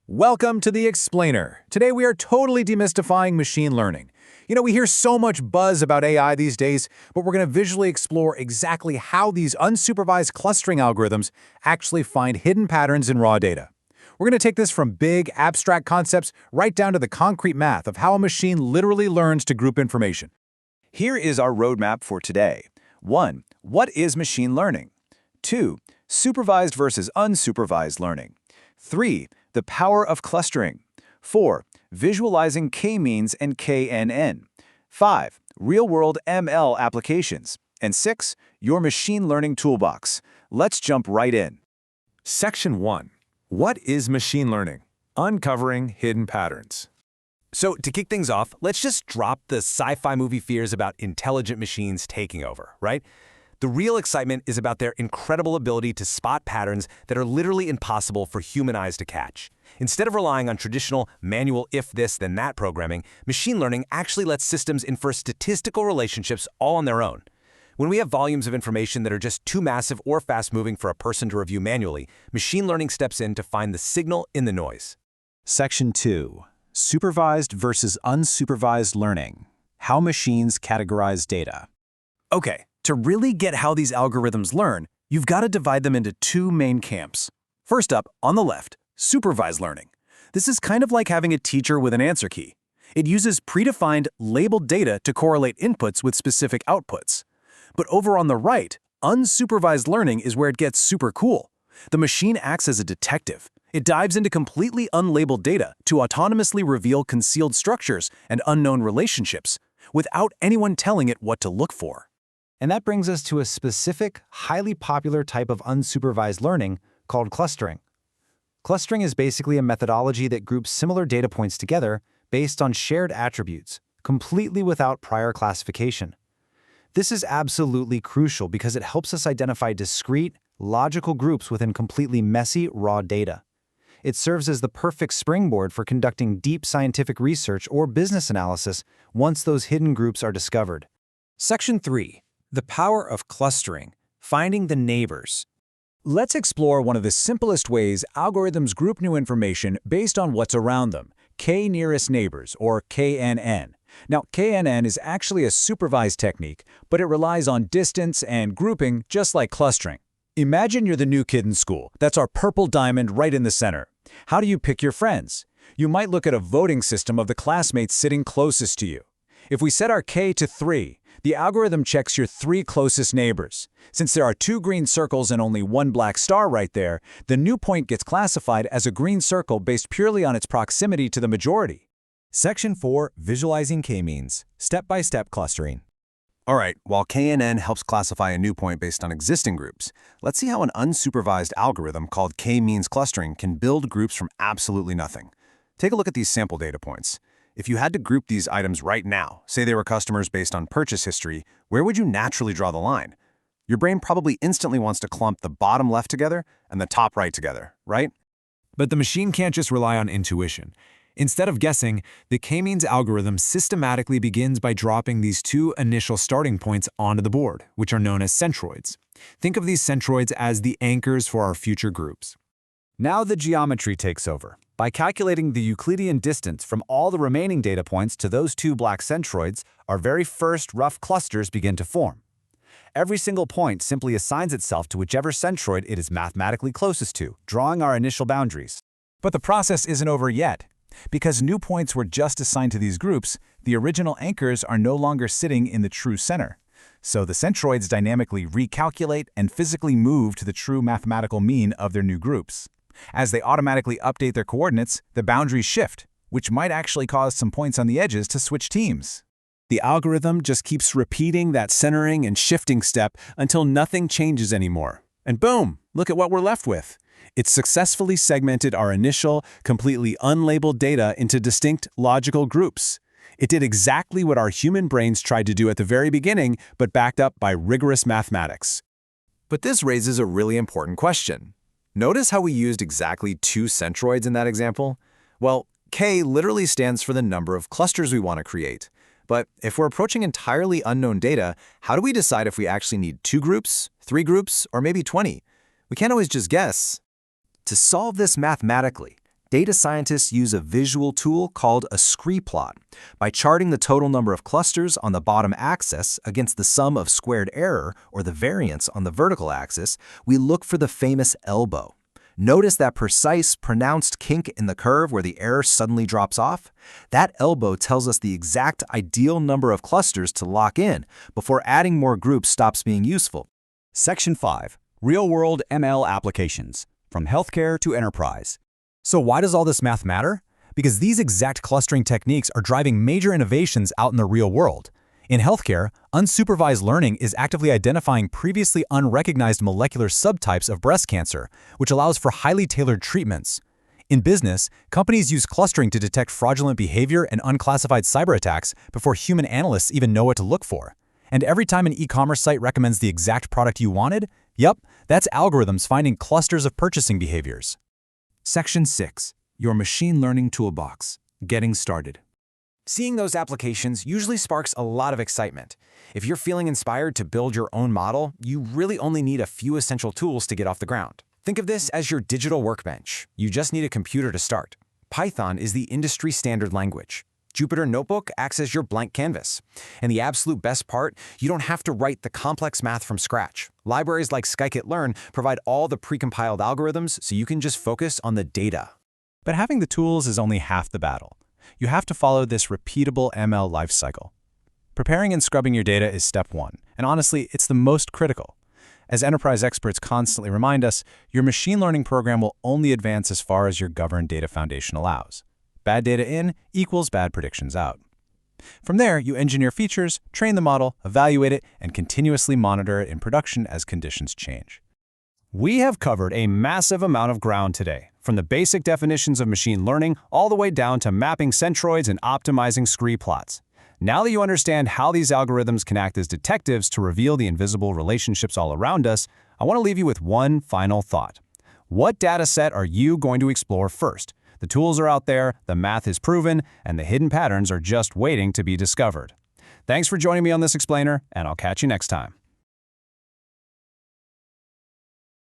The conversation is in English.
Welcome to The Explainer. Today we are totally demystifying machine learning. We hear so much buzz about AI these days, but we're going to visually explore exactly how these unsupervised clustering algorithms actually find hidden patterns in raw data. We're going to take this from big, abstract concepts right down to the concrete math of how a machine literally learns to group information. Here is our roadmap for today. 1. What is machine learning? 2. Supervised versus unsupervised learning. 3. The power of clustering. 4. Visualizing k-means and KNN. 5. Real-world ML applications. And 6. Your machine learning toolbox. Let's jump right in. Section 1. What is machine learning? Uncovering hidden patterns. So to kick things off, let's just drop the sci-fi movie fears about intelligent machines taking over, right? The real excitement is about their incredible ability to spot patterns that are literally impossible for human eyes to catch. Instead of relying on traditional manual if-this, then-that programming, machine learning actually lets systems infer statistical relationships all on their own. When we have volumes of information that are just too massive or fast-moving for a person to review manually, machine learning steps in to find the signal in the noise. Section 2. Supervised versus unsupervised learning. How machines categorize data. Okay, to really get how these algorithms learn, you've got to divide them into two main camps. First up, on the left, supervised learning. This is kind of like having a teacher with an answer key. It uses predefined, labeled data to correlate inputs with specific outputs. But over on the right, unsupervised learning is where it gets super cool. The machine acts as a detective. It dives into completely unlabeled data to autonomously reveal concealed structures and unknown relationships, without anyone telling it what to look for. And that brings us to a specific, highly popular type of unsupervised learning called clustering. Clustering is basically a methodology that groups similar data points together based on shared attributes, completely without prior classification. This is absolutely crucial because it helps us identify discrete, logical groups within completely messy, raw data. It serves as the perfect springboard for conducting deep scientific research or business analysis once those hidden groups are discovered. Section 3. The power of clustering, finding the neighbors. Let's explore one of the simplest ways algorithms group new information based on what's around them, k-nearest neighbors, or KNN. Now, KNN is actually a supervised technique, but it relies on distance and grouping just like clustering. Imagine you're the new kid in school. That's our purple diamond right in the center. How do you pick your friends? You might look at a voting system of the classmates sitting closest to you. If we set our K to 3, the algorithm checks your 3 closest neighbors. Since there are 2 green circles and only 1 black star right there, the new point gets classified as a green circle based purely on its proximity to the majority. Section 4. Visualizing k-means. Step-by-step clustering. All right, while KNN helps classify a new point based on existing groups, let's see how an unsupervised algorithm called k-means clustering can build groups from absolutely nothing. Take a look at these sample data points. If you had to group these items right now, say they were customers based on purchase history, where would you naturally draw the line? Your brain probably instantly wants to clump the bottom left together and the top right together, right? But the machine can't just rely on intuition. Instead of guessing, the k-means algorithm systematically begins by dropping these 2 initial starting points onto the board, which are known as centroids. Think of these centroids as the anchors for our future groups. Now the geometry takes over. By calculating the Euclidean distance from all the remaining data points to those 2 black centroids, our very first rough clusters begin to form. Every single point simply assigns itself to whichever centroid it is mathematically closest to, drawing our initial boundaries. But the process isn't over yet. Because new points were just assigned to these groups, the original anchors are no longer sitting in the true center. So the centroids dynamically recalculate and physically move to the true mathematical mean of their new groups. As they automatically update their coordinates, the boundaries shift, which might actually cause some points on the edges to switch teams. The algorithm just keeps repeating that centering and shifting step until nothing changes anymore. And boom, look at what we're left with. It successfully segmented our initial, completely unlabeled data into distinct logical groups. It did exactly what our human brains tried to do at the very beginning, but backed up by rigorous mathematics. But this raises a really important question. Notice how we used exactly 2 centroids in that example? Well, K literally stands for the number of clusters we want to create. But if we're approaching entirely unknown data, how do we decide if we actually need 2 groups, 3 groups, or maybe 20? We can't always just guess. To solve this mathematically, Data scientists use a visual tool called a scree plot. By charting the total number of clusters on the bottom axis against the sum of squared error, or the variance on the vertical axis, we look for the famous elbow. Notice that precise, pronounced kink in the curve where the error suddenly drops off? That elbow tells us the exact ideal number of clusters to lock in before adding more groups stops being useful. Section 5. Real-world ML applications, from healthcare to enterprise. So why does all this math matter? Because these exact clustering techniques are driving major innovations out in the real world. In healthcare, unsupervised learning is actively identifying previously unrecognized molecular subtypes of breast cancer, which allows for highly tailored treatments. In business, companies use clustering to detect fraudulent behavior and unclassified cyber attacks before human analysts even know what to look for. And every time an e-commerce site recommends the exact product you wanted, yep, that's algorithms finding clusters of purchasing behaviors. Section 6. Your machine learning toolbox. Getting started. Seeing those applications usually sparks a lot of excitement. If you're feeling inspired to build your own model, you really only need a few essential tools to get off the ground. Think of this as your digital workbench. You just need a computer to start. Python is the industry standard language. Jupyter Notebook acts as your blank canvas. And the absolute best part, you don't have to write the complex math from scratch. Libraries like scikit-learn provide all the precompiled algorithms so you can just focus on the data. But having the tools is only half the battle. You have to follow this repeatable ML lifecycle. Preparing and scrubbing your data is step one, and honestly, it's the most critical. As enterprise experts constantly remind us, your machine learning program will only advance as far as your governed data foundation allows. Bad data in equals bad predictions out. From there, you engineer features, train the model, evaluate it, and continuously monitor it in production as conditions change. We have covered a massive amount of ground today, from the basic definitions of machine learning all the way down to mapping centroids and optimizing scree plots. Now that you understand how these algorithms can act as detectives to reveal the invisible relationships all around us, I want to leave you with one final thought. What data set are you going to explore first? The tools are out there, the math is proven, and the hidden patterns are just waiting to be discovered. Thanks for joining me on this explainer, and I'll catch you next time.